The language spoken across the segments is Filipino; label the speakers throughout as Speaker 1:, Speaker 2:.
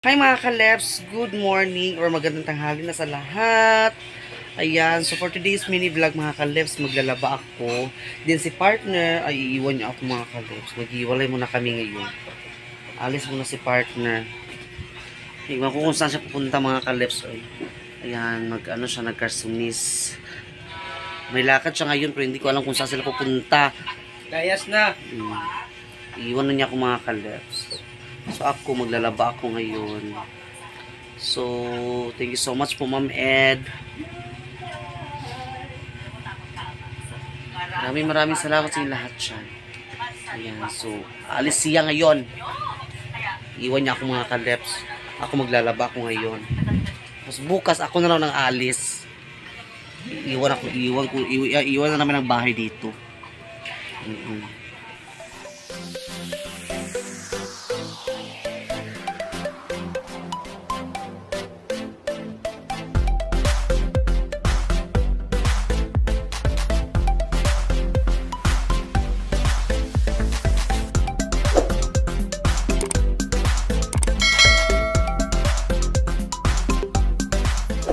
Speaker 1: Hi mga ka-Leps, good morning or magandang tanghali na sa lahat. Ayan, so for today's mini vlog mga ka-Leps, maglalaba ako. Then si partner, ay iiwan niya ako mga ka-Leps. Maghiwalay muna kami ngayon. Alis muna si partner. Iwan ko kung saan siya pupunta mga ka-Leps. Ayan, mag-ano siya, nagkarsunis. May lakad siya ngayon pero hindi ko alam kung saan sila pupunta.
Speaker 2: Layas na.
Speaker 1: Iiwan na niya ako mga ka-Leps. So ako, maglalaba ako ngayon. So, thank you so much po Ma'am Ed. Maraming salamat sa inyo lahat siya. Ayan, so, alis siya ngayon. Iwan niya ako mga ka-Leps. Ako maglalaba ako ngayon. Tapos bukas ako na lang ng alis. Iwan na namin ang bahay dito.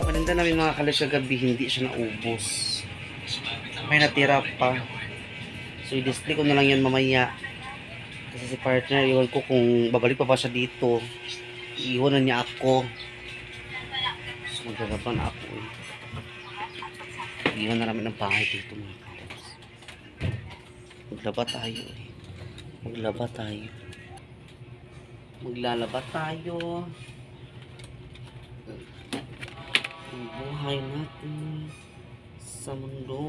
Speaker 1: Paninda namin mga kalasya gabi, hindi siya naubos. May natira pa. So i-display ko na lang yan mamaya. Kasi si partner, iwan ko kung babalik pa ba siya dito. Iwan na niya ako. So maglalaban ako Iwan na namin ang bahay dito mga kalasya. Maglaba tayo Maglaba tayo. Maglalaba tayo. Ang buhay natin sa mundo,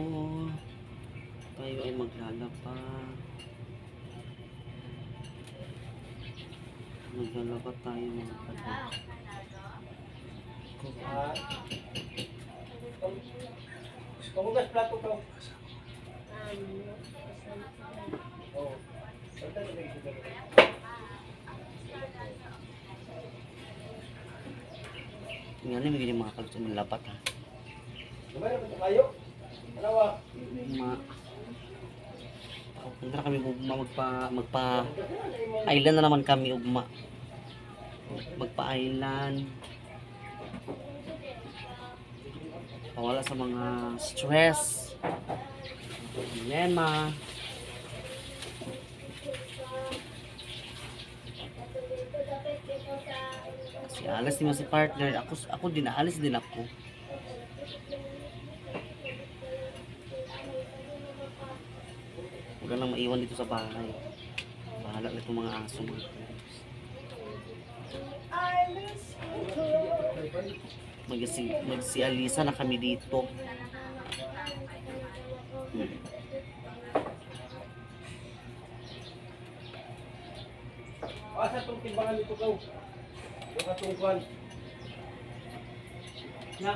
Speaker 1: tayo ay maglalaba tayo mga kalabs.
Speaker 2: Kamugas plato ko.
Speaker 1: Nga na may mga kalabs ang labat ha.
Speaker 2: Gumana ba ito kayo? Dalawa.
Speaker 1: Punta na kami magpa-island na naman kami magpa-island. Pawala sa mga stress, problema. Kasi alas din mo si partner, ako din, alis din ako. Huwag lang maiwan dito sa bahay. Bahala na itong mga aso mga kalabs. Si Alisa na kami dito.
Speaker 2: Asa itong timbangan nito ko? Yung katungkuan. Na.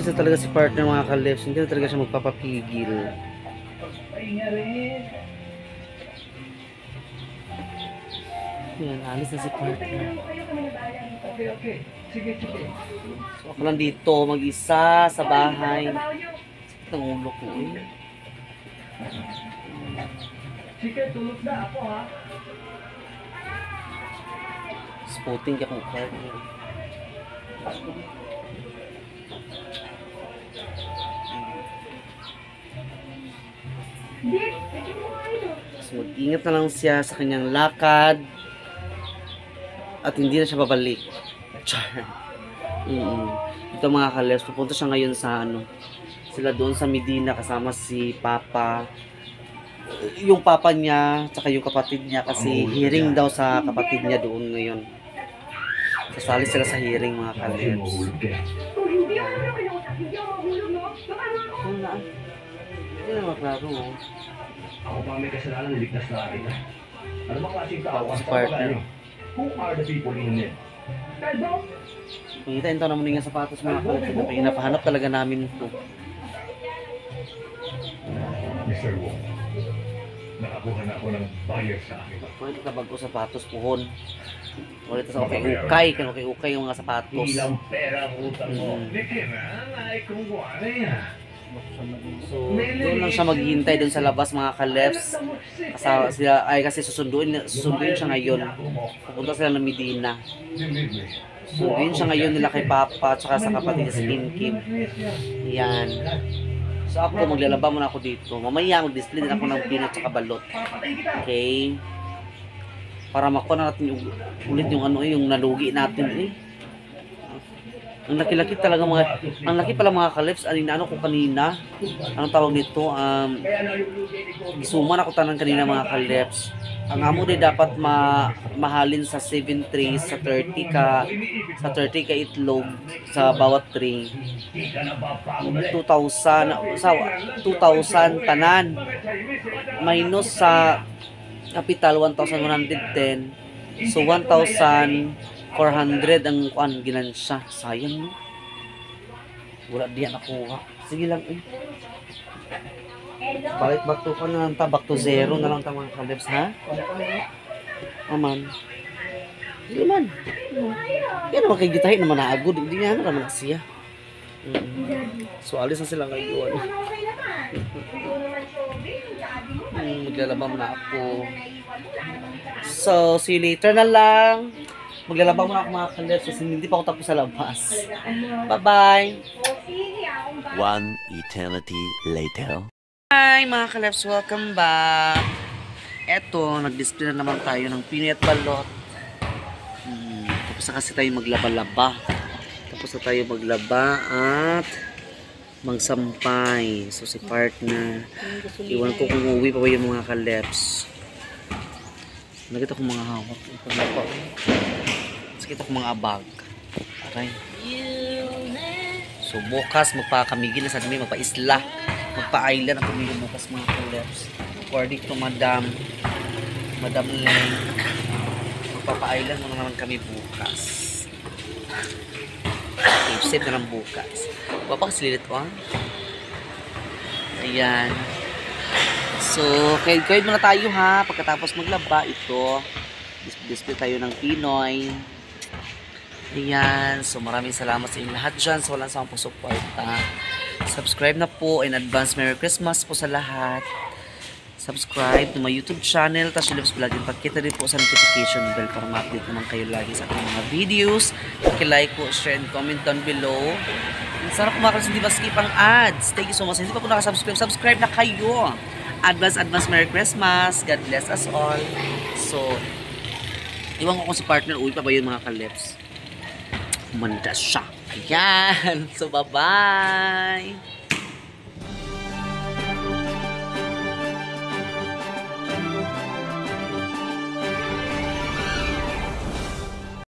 Speaker 1: malapit na talaga si partner mga kalips. Hindi na talaga siya magpapapigil. Yan, alis na si partner.
Speaker 2: Okay. Sige.
Speaker 1: So, ako lang dito, mag-isa sa bahay. Sakit ang ulo ko eh.
Speaker 2: Sige, tulog na ako ha.
Speaker 1: Spotting ka kung partner. So, mag-ingat na lang siya sa kanyang lakad at hindi na siya babalik. Char. Ito mga kalips, pupunta siya ngayon sa sila doon sa Medina kasama si Papa. Yung Papa niya, tsaka yung kapatid niya kasi hearing daw sa kapatid niya doon ngayon. Kasali sila sa hearing mga kalips. Ano na? Hindi na maklaro.
Speaker 3: Ako pa may kasalanan, ligtas na akin. Ano ba klaseng tao?
Speaker 1: Si partner.
Speaker 3: Who are the people in it?
Speaker 1: Pangitain naman yung sapatos mga kalips. Pinapahanap talaga namin ito.
Speaker 3: Mr. Wong, nakakuha na ako ng buyer sa akin.
Speaker 1: Kulit ka bago sapatos puhon. Kulit sa ukay-ukay. Ukay yung mga sapatos.
Speaker 3: Ilang pera ang utang mo.
Speaker 1: Mm.
Speaker 3: Niki na, naikong buwan yan.
Speaker 1: So, doon lang siya maghihintay doon sa labas mga kalips. Kasi susunduin siya ngayon. Pupunta sila ng Medina. Susunduin siya ngayon nila kay Papa at sa kapatid niya si Kim. Yan. So ako, maglalaba muna ako dito. Mamaya mag-display din ako ng peanut at balot. Okay? Para makuha na natin ulit yung nalugi natin eh. Ang laki-laki talaga ang laki pala mga kalips. Ano ko kanina? Anong tawag nito? Isuman ako tanan kanina mga kalips. Ang amo din dapat mahalin sa 7 trays sa 30 ka itlog sa bawat tray. 2,000 tanan. Minus sa capital 1,110. So 1,400 ang ginansya. Sayang no. Wala diyan nakuha. Sige lang eh. Balik back to back to zero na lang mga kalips ha. Aman. Hindi man. Yan naman kay gitahin naman naagod. Hindi nga naman siya. So alis na sila ngayon. Maglalaba muna ako. So see you later na lang. Maglalaba muna ako mga kalips kasi hindi pa ako tapos sa labas. Bye-bye!
Speaker 4: One eternity later.
Speaker 1: Hi mga kalips! Welcome back! Eto, nag-display na naman tayo ng peanut balot. Tapos na kasi tayo maglaba-laba. Tapos na tayo maglaba at magsampay. So si partner, iwan ko kung uwi pa ba yung mga kalips. Nakita ko mga hawak. Nakita ko mga abag. Okay. So bukas magpakamigil na sa dami, magpa-isla, magpa-island ang pumili bukas mga kalips. According to Madam Leng, magpapa-island muna naman kami bukas. Safe na lang bukas. Papakasililit ko. Ayan. So, kayo muna tayo ha. Pagkatapos maglaba ito, display tayo ng Pinoy. Ayan. So, maraming salamat sa inyong lahat dyan. So, walang sawang pagsuporta. Subscribe na po. In advance, Merry Christmas po sa lahat. Subscribe to my YouTube channel, Tasha Lives Vlog. Pakita rin po sa notification bell para ma-update naman kayo lagi sa aking mga videos. Paki-like po, share, and comment down below. Sana kumakalas hindi ba skip ang ads. Thank you so much. Hindi pa po nakasubscribe, subscribe na kayo. Advance Merry Christmas. God bless us all. So, iwan ko kung si partner uwi pa ba yun mga kalips. Manda siya. Ayan. So, bye-bye.